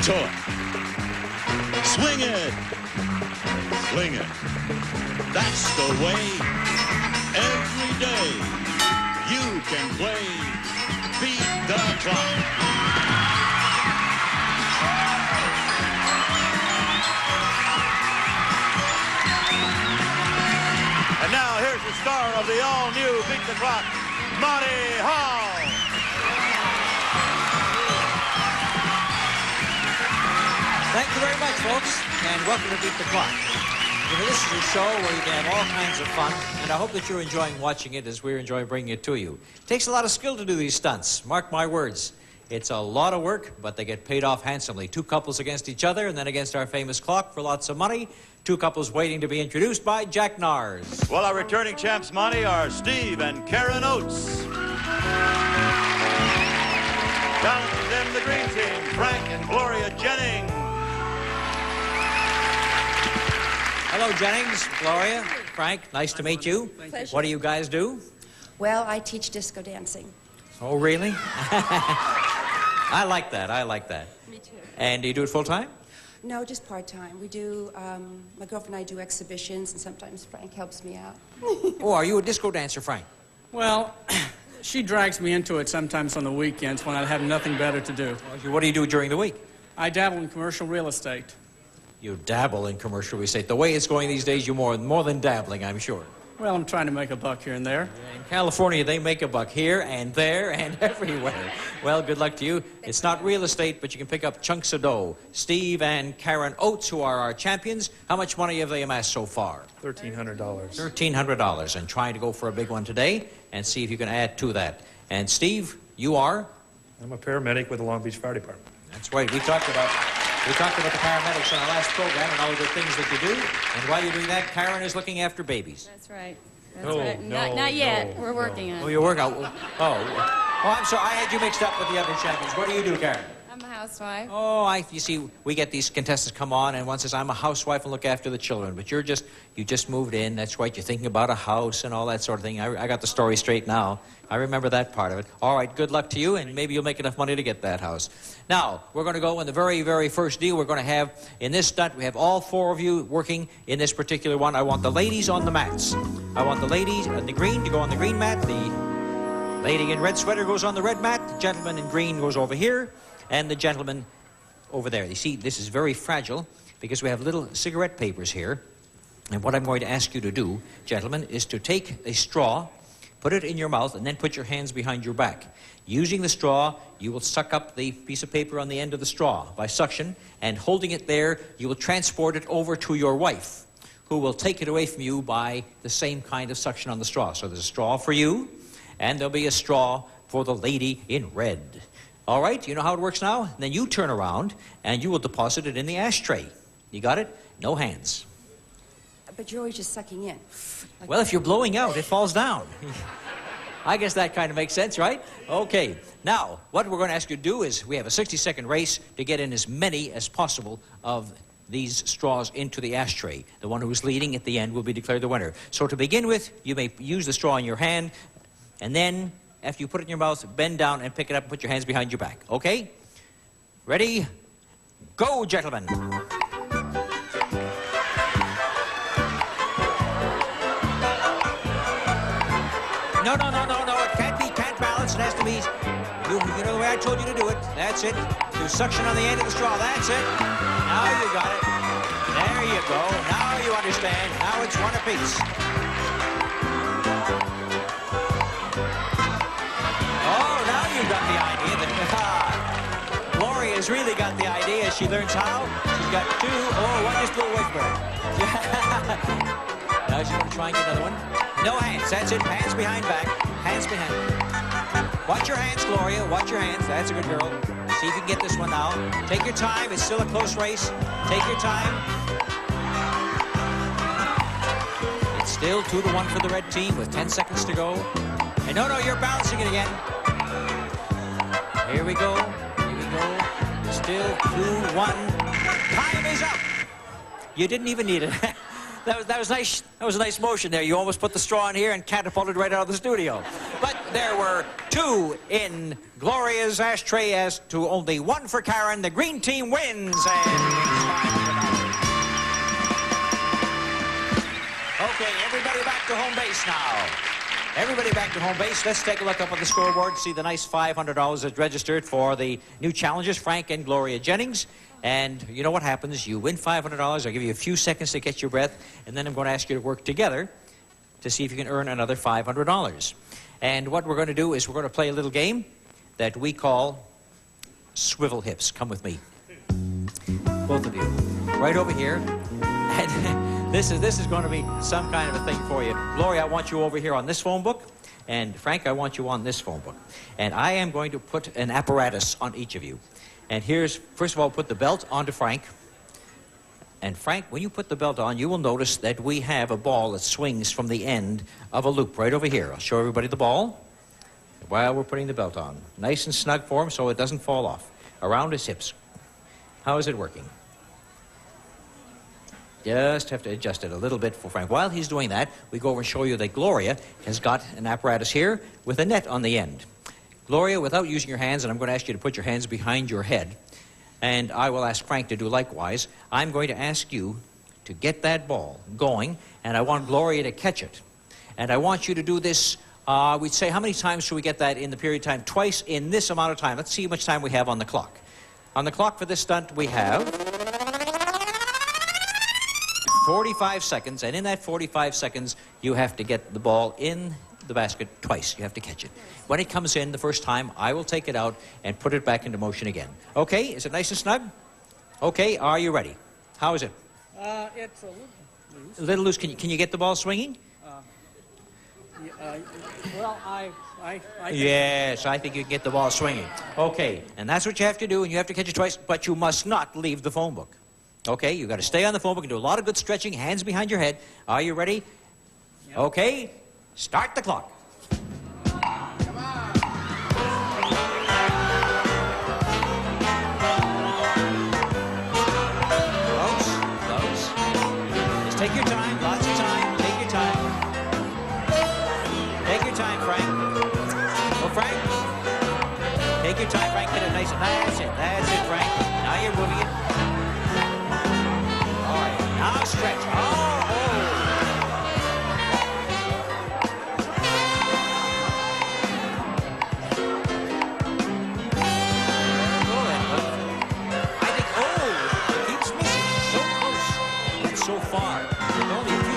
Tow it. Swing it. Fling it. That's the way. Every day you can play Beat the Clock. And now here's the star of the all-new Beat the Clock, Monty Hall. Thank you very much, folks, and welcome to Beat the Clock. You know, this is a show where you can have all kinds of fun, and I hope that you're enjoying watching it as we're enjoying bringing it to you. It takes a lot of skill to do these stunts. Mark my words. It's a lot of work, but they get paid off handsomely. Two couples against each other, and then against our famous clock for lots of money. Two couples waiting to be introduced by Jack Nars. Well, our returning champs, Monty, are Steve and Karen Oates. Challenging them, the green team, Frank and Gloria Jennings. Hello, Jennings, Gloria, Frank, nice to meet you. Pleasure. What do you guys do? Well, I teach disco dancing. Oh, really? I like that, I like that. Me too. And do you do it full-time? No, just part-time. We do, my girlfriend and I do exhibitions, and sometimes Frank helps me out. Oh, are you a disco dancer, Frank? Well, she drags me into it sometimes on the weekends when I have nothing better to do. What do you do during the week? I dabble in commercial real estate. You dabble in commercial real estate. The way it's going these days, you're more than dabbling, I'm sure. Well, I'm trying to make a buck here and there. In California, they make a buck here and there and everywhere. Well, good luck to you. It's not real estate, but you can pick up chunks of dough. Steve and Karen Oates, who are our champions, how much money have they amassed so far? $1,300. $1,300, and trying to go for a big one today and see if you can add to that. And Steve, you are? I'm a paramedic with the Long Beach Fire Department. That's right. We talked about the paramedics on our last program and all the good things that you do. And while you're doing that, Karen is looking after babies. That's right. That's No, right. no, Not yet. no, We're working on Oh, it. you work out. Oh, I'm sorry. I had you mixed up with the other champions. What do you do, Karen? I'm a housewife. Oh, you see, we get these contestants come on, and one says, I'm a housewife and look after the children. But you just moved in. That's right. You're thinking about a house and all that sort of thing. I got the story straight now. I remember that part of it. All right, good luck to you, and maybe you'll make enough money to get that house. Now, we're going to go in the very, very first deal. We're going to have, in this stunt, we have all four of you working in this particular one. I want the ladies on the mats. I want the ladies in the green to go on the green mat. The lady in red sweater goes on the red mat. The gentleman in green goes over here. And the gentleman over there. You see, this is very fragile because we have little cigarette papers here. And what I'm going to ask you to do, gentlemen, is to take a straw, put it in your mouth, and then put your hands behind your back. Using the straw, you will suck up the piece of paper on the end of the straw by suction, and holding it there, you will transport it over to your wife, who will take it away from you by the same kind of suction on the straw. So there's a straw for you, and there'll be a straw for the lady in red. All right, you know how it works now? Then you turn around, and you will deposit it in the ashtray. You got it? No hands. But you're always just sucking in. Well, if you're blowing out, it falls down. I guess that kind of makes sense, right? Okay. Now, what we're going to ask you to do is we have a 60-second race to get in as many as possible of these straws into the ashtray. The one who's leading at the end will be declared the winner. So to begin with, you may use the straw in your hand, and then after you put it in your mouth, bend down and pick it up and put your hands behind your back. Okay? Ready? Go, gentlemen. No. It can't balance. It has to be. You know the way I told you to do it. That's it. You suction on the end of the straw. That's it. Now you got it. There you go. Now you understand. Now it's one apiece. Oh, now you've got the idea. Gloria's really got the idea. She learns how. She's got two. Oh, one just blew away from her. Now she's going to try and get another one. No hands. That's it. Hands behind back. Hands behind. Watch your hands, Gloria. Watch your hands. That's a good girl. See if you can get this one now. Take your time. It's still a close race. Take your time. It's still 2-1 for the red team with 10 seconds to go. And no, you're balancing it again. Here we go. Here we go. Still 2-1. Time is up. You didn't even need it. That was nice. That was a nice motion there. You almost put the straw in here and catapulted right out of the studio. But there were 2 in Gloria's ashtray as to only 1 for Karen. The green team wins and okay, everybody back to home base now. Everybody back to home base. Let's take a look up on the scoreboard, see the nice $500 that's registered for the new challengers, Frank and Gloria Jennings. And you know what happens? You win $500. I'll give you a few seconds to catch your breath, and then I'm going to ask you to work together to see if you can earn another $500. And what we're going to do is we're going to play a little game that we call Swivel Hips. Come with me. Both of you. Right over here. And this is going to be some kind of a thing for you. Gloria, I want you over here on this phone book. And Frank, I want you on this phone book. And I am going to put an apparatus on each of you. And here's, first of all, put the belt onto Frank. And Frank, when you put the belt on, you will notice that we have a ball that swings from the end of a loop right over here. I'll show everybody the ball while we're putting the belt on. Nice and snug for him so it doesn't fall off. Around his hips. How is it working? Just have to adjust it a little bit for Frank. While he's doing that, we go over and show you that Gloria has got an apparatus here with a net on the end. Gloria, without using your hands, and I'm going to ask you to put your hands behind your head, and I will ask Frank to do likewise, I'm going to ask you to get that ball going, and I want Gloria to catch it. And I want you to do this, we'd say, how many times should we get that in the period of time? Twice in this amount of time. Let's see how much time we have on the clock. On the clock for this stunt, we have 45 seconds, and in that 45 seconds, you have to get the ball in the basket twice. You have to catch it. When it comes in the first time, I will take it out and put it back into motion again. Okay, is it nice and snug? Okay, are you ready? How is it? It's a little loose. A little loose. Can you get the ball swinging? Well, I Yes, I think you can get the ball swinging. Okay, and that's what you have to do, and you have to catch it twice, but you must not leave the phone book. Okay, you've got to stay on the phone book and do a lot of good stretching, hands behind your head. Are you ready? Yep. Okay, start the clock. Close. Just take your time, lots of time. Take your time. Take your time, Frank. Oh, Frank. Take your time, Frank. Get it nice and that's it, Frank. Now you're moving it. All right, now stretch.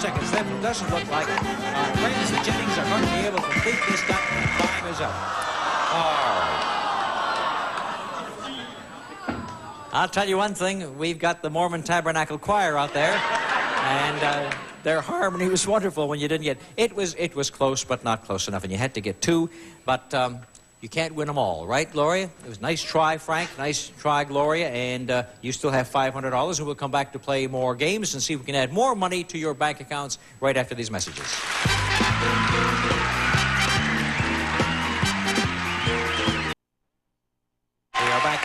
Seconds left. It doesn't look like our friends, the Jennings, are going to be able to complete this stunt. Time is up. I'll tell you one thing. We've got the Mormon Tabernacle Choir out there, and their harmony was wonderful when you didn't get... It was close, but not close enough, and you had to get 2, but you can't win them all, right, Gloria? It was a nice try, Frank. Nice try, Gloria. And you still have $500, and we'll come back to play more games and see if we can add more money to your bank accounts right after these messages. We are back.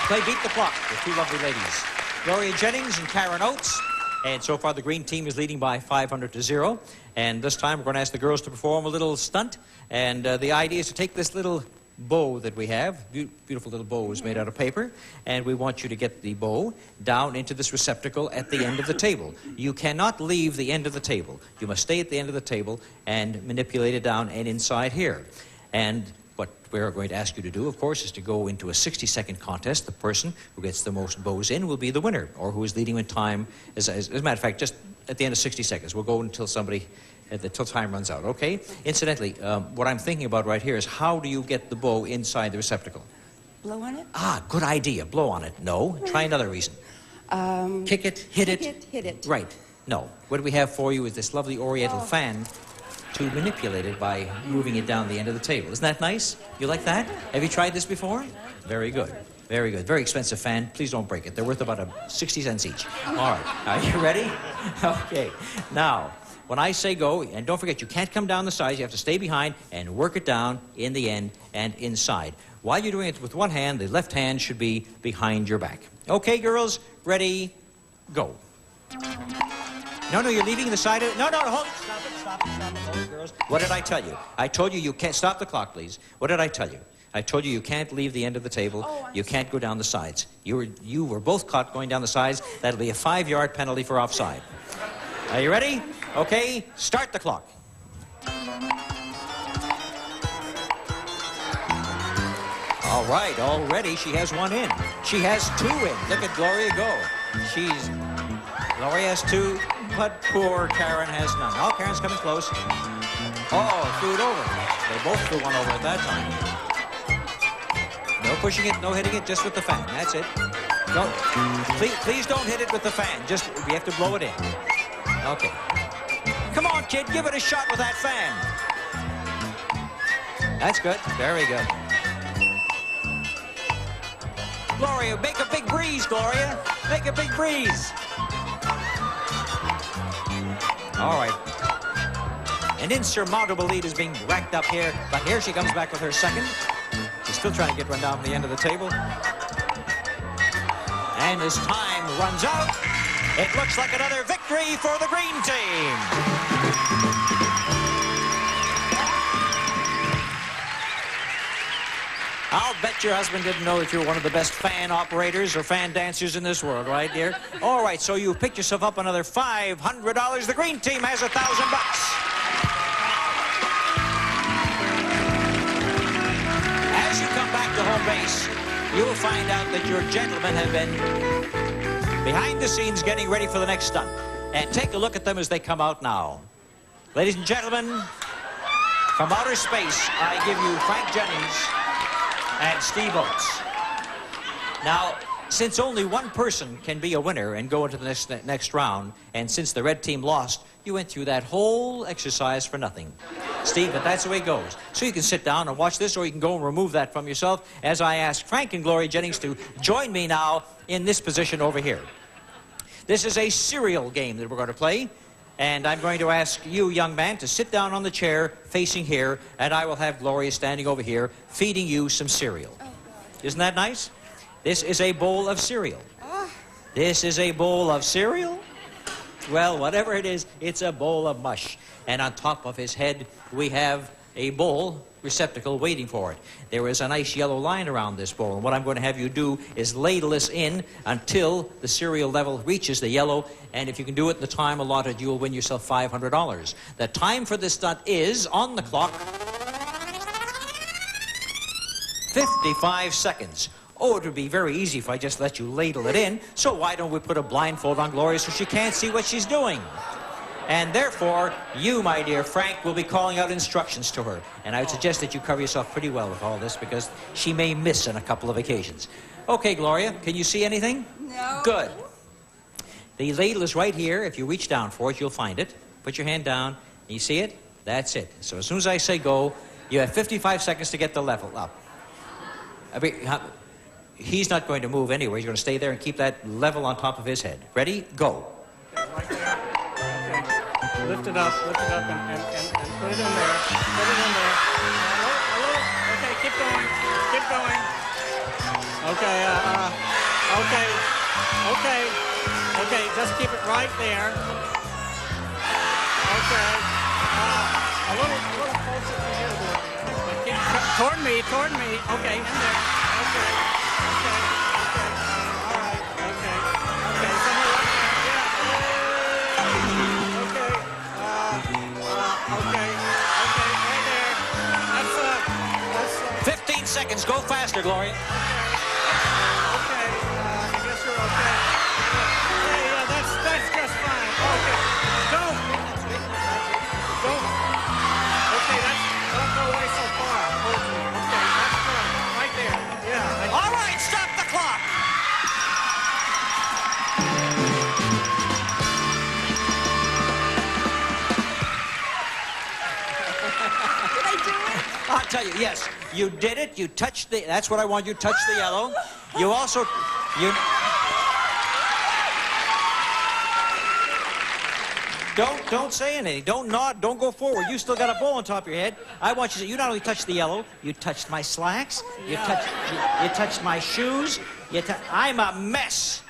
Play Beat the Clock with 2 lovely ladies, Gloria Jennings and Karen Oates. And so far, the green team is leading by 500-0. And this time, we're going to ask the girls to perform a little stunt. And the idea is to take this little bow that we have, beautiful little bows made out of paper, and we want you to get the bow down into this receptacle at the end of the table. You cannot leave the end of the table. You must stay at the end of the table and manipulate it down and inside here. And what we're going to ask you to do, of course, is to go into a 60-second contest. The person who gets the most bows in will be the winner, or who is leading in time. As a matter of fact, just at the end of 60 seconds. We'll go until until time runs out, okay? Incidentally, what I'm thinking about right here is how do you get the bow inside the receptacle? Blow on it? Ah, good idea. Blow on it. No. Try another reason. Kick it, hit it. Hit it. Right. No. What we have for you is this lovely oriental fan to manipulate it by moving it down the end of the table. Isn't that nice? You like that? Have you tried this before? Very good. Very good. Very expensive fan. Please don't break it. They're worth about 60 cents each. All right. Are you ready? Okay. Now, when I say go, and don't forget, you can't come down the sides. You have to stay behind and work it down in the end and inside. While you're doing it with one hand, the left hand should be behind your back. Okay, girls? Ready? Go. No, you're leaving the side of it. No, hold it. Stop it. Hold it, girl. girls. What did I tell you? I told you can't... Stop the clock, please. What did I tell you? I told you can't leave the end of the table. You can't go down the sides. You were both caught going down the sides. That'll be a 5-yard penalty for offside. Are you ready? Okay, start the clock. All right, already she has one in. She has 2 in. Look at Gloria go. Gloria has 2, but poor Karen has none. Oh, Karen's coming close. Oh, threw it over. They both threw one over at that time. No pushing it, no hitting it, just with the fan. That's it. Don't, please don't hit it with the fan. Just, we have to blow it in. Okay. Come on, kid, give it a shot with that fan. That's good. Very good. Gloria, make a big breeze, Gloria. Make a big breeze. All right. An insurmountable lead is being racked up here, but here she comes back with her second. She's still trying to get one down from the end of the table. And as time runs out, it looks like another victory for the green team. I'll bet your husband didn't know that you're one of the best fan operators or fan dancers in this world, right, dear? All right, so you picked yourself up another $500. The green team has $1,000. As you come back to home base, you'll find out that your gentlemen have been behind the scenes getting ready for the next stunt. And take a look at them as they come out now. Ladies and gentlemen, from outer space, I give you Frank Jennings and Steve Oates. Now, since only one person can be a winner and go into the next round, and since the red team lost, you went through that whole exercise for nothing. Steve, but that's the way it goes. So you can sit down and watch this, or you can go and remove that from yourself, as I ask Frank and Gloria Jennings to join me now in this position over here. This is a serial game that we're going to play, and I'm going to ask you, young man, to sit down on the chair facing here, and I will have Gloria standing over here feeding you some cereal. Oh, isn't that nice? This is a bowl of cereal. This is a bowl of cereal? Well, whatever it is, it's a bowl of mush. And on top of his head, we have a bowl receptacle waiting for it. There is a nice yellow line around this bowl, and what I'm going to have you do is ladle this in until the cereal level reaches the yellow, and if you can do it in the time allotted, you'll win yourself $500. The time for this stunt is, on the clock, 55 seconds. Oh, it would be very easy if I just let you ladle it in, so why don't we put a blindfold on Gloria so she can't see what she's doing? And therefore, you, my dear Frank, will be calling out instructions to her. And I would suggest that you cover yourself pretty well with all this, because she may miss on a couple of occasions. Okay, Gloria, can you see anything? No. Good. The ladle is right here. If you reach down for it, you'll find it. Put your hand down. You see it? That's it. So as soon as I say go, you have 55 seconds to get the level up. He's not going to move anywhere. He's going to stay there and keep that level on top of his head. Ready? Go. Okay, right there. Okay. Lift it up, and put it in there. Put it in there. A little. Okay, keep going. Keep going. Okay, okay, just keep it right there. Okay. A little closer to here, but keep toward me. Okay, in there. Okay. All right. Okay. Somewhere right there. Yeah. Okay. Right there. That's 15 seconds. Go faster, Gloria. okay. I guess you're okay. Hey, yeah, that's just fine. Okay. Don't. Okay, don't go away so far. Okay, that's good. Right there. Yeah. All right, stop the clock. Did I do it? I'll tell you, yes, you did it. You touched the, that's what I want you to touch the yellow. You also, don't say anything. Don't nod. Don't go forward. You still got a bowl on top of your head. I want you to, you not only touched the yellow, you touched my slacks, you touched my shoes, I'm a mess.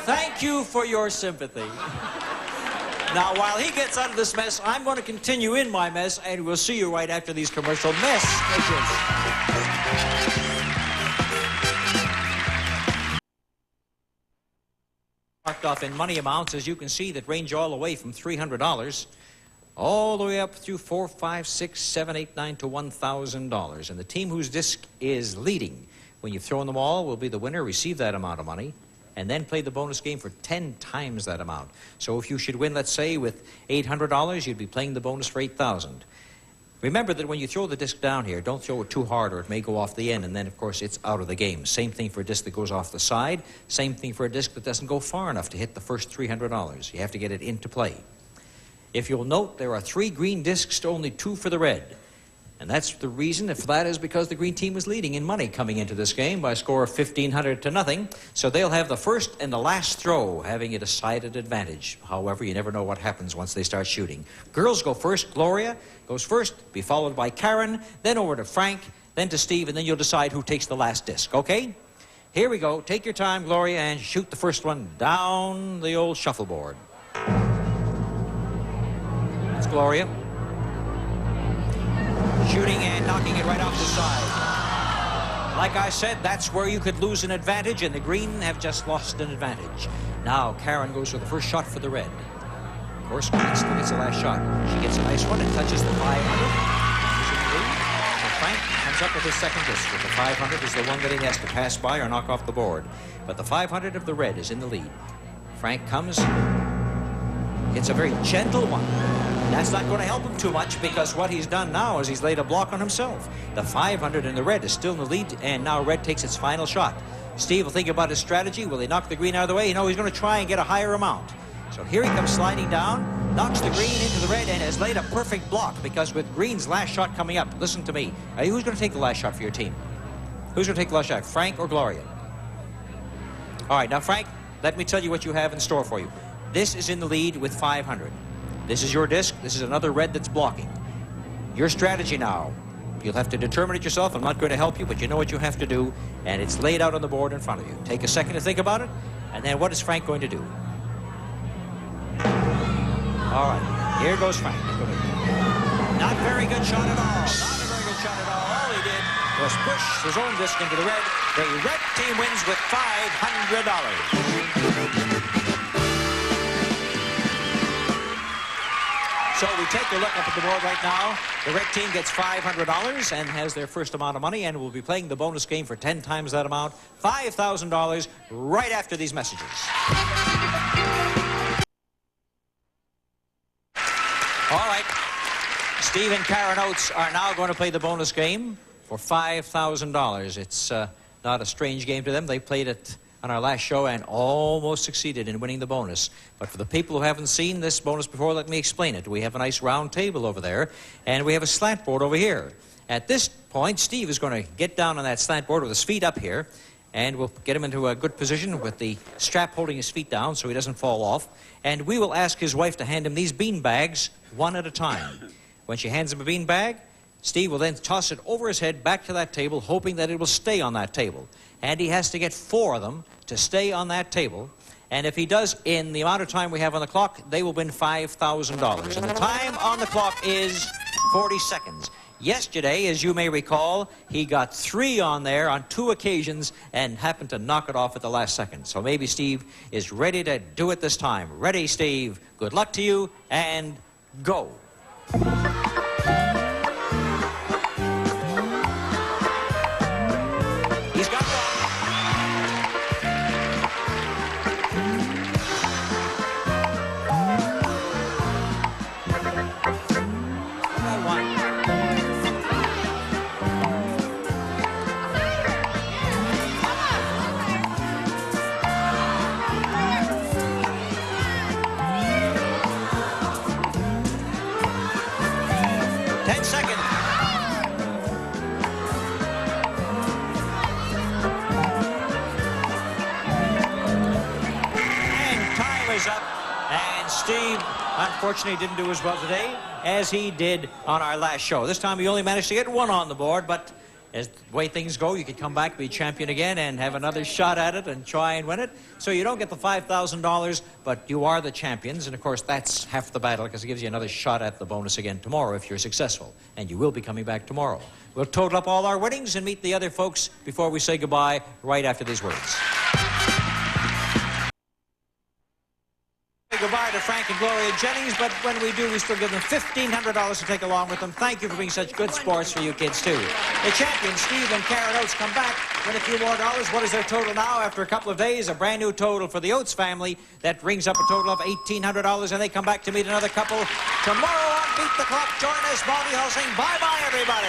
thank you for your sympathy. Now, while he gets out of this mess, I'm going to continue in my mess, and we'll see you right after these commercial messages. Marked off in money amounts, as you can see, that range all the way from $300 all the way up through $4, $5, $6, $7, $8, $9 to $1,000. And the team whose disc is leading, when you've thrown them all, will be the winner, receive that amount of money, and then play the bonus game for 10 times that amount. So if you should win, let's say, with $800, you'd be playing the bonus for $8,000. Remember that when you throw the disc down here, don't throw it too hard or it may go off the end, and then, of course, it's out of the game. Same thing for a disc that goes off the side. Same thing for a disc that doesn't go far enough to hit the first $300. You have to get it into play. If you'll note, there are 3 green discs to only 2 for the red. And that's the reason, if that is because the green team was leading in money coming into this game by a score of 1,500 to nothing. So they'll have the first and the last throw, having a decided advantage. However, you never know what happens once they start shooting. Girls go first. Gloria goes first, be followed by Karen, then over to Frank, then to Steve, and then you'll decide who takes the last disc, okay? Here we go. Take your time, Gloria, and shoot the first one down the old shuffleboard. That's Gloria. Shooting and knocking it right off the side. Like I said, that's where you could lose an advantage, and the green have just lost an advantage. Now Karen goes for the first shot for the red. Of course, Green still gets the last shot. She gets a nice one and touches the 500. So Frank comes up with his second disc. With the 500 is the one that he has to pass by or knock off the board. But the 500 of the red is in the lead. Frank comes. It's a very gentle one. That's not going to help him too much, because what he's done now is he's laid a block on himself. The 500 in the red is still in the lead, and now red takes its final shot. Steve will think about his strategy. Will he knock the green out of the way? You know, he's going to try and get a higher amount. So here he comes sliding down, knocks the green into the red, and has laid a perfect block, because with green's last shot coming up, listen to me. Who's going to take the last shot for your team? Who's going to take the last shot, Frank or Gloria? All right, now, Frank, let me tell you what you have in store for you. This is in the lead with 500. This is your disc. This is another red that's blocking. Your strategy now. You'll have to determine it yourself. I'm not going to help you, but you know what you have to do, and it's laid out on the board in front of you. Take a second to think about it, and then what is Frank going to do? All right, here goes Frank. Not very good shot at all. Not a very good shot at all. All he did was push his own disc into the red. The red team wins with $500. So we take a look up at the board right now. The red team gets $500 and has their first amount of money, and will be playing the bonus game for 10 times that amount, $5,000, right after these messages. All right. Steve and Karen Oates are now going to play the bonus game for $5,000. It's not a strange game to them. They played it on our last show and almost succeeded in winning the bonus. But for the people who haven't seen this bonus before, let me explain it. We have a nice round table over there, and we have a slant board over here. At this point, Steve is going to get down on that slant board with his feet up here, and we'll get him into a good position with the strap holding his feet down so he doesn't fall off. And we will ask his wife to hand him these bean bags one at a time. When she hands him a bean bag, Steve will then toss it over his head back to that table, hoping that it will stay on that table. And he has to get 4 of them to stay on that table. And if he does, in the amount of time we have on the clock, they will win $5,000. And the time on the clock is 40 seconds. Yesterday, as you may recall, he got 3 on there on 2 occasions and happened to knock it off at the last second. So maybe Steve is ready to do it this time. Ready, Steve? Good luck to you, and go. He's got one. Up, and Steve unfortunately didn't do as well today as he did on our last show. This time he only managed to get 1 on the board, but as the way things go, you could come back, be champion again, and have another shot at it and try and win it. So you don't get the $5,000, but you are the champions. And, of course, that's half the battle because it gives you another shot at the bonus again tomorrow if you're successful. And you will be coming back tomorrow. We'll total up all our winnings and meet the other folks before we say goodbye right after these words. Goodbye to Frank and Gloria Jennings, but when we do, we still give them $1,500 to take along with them. Thank you for being such good sports for you kids, too. The champions, Steve and Karen Oates, come back, win a few more dollars. What is their total now after a couple of days? A brand new total for the Oates family. That rings up a total of $1,800, and they come back to meet another couple tomorrow on Beat the Clock. Join us, Monty Hall, saying bye-bye, everybody.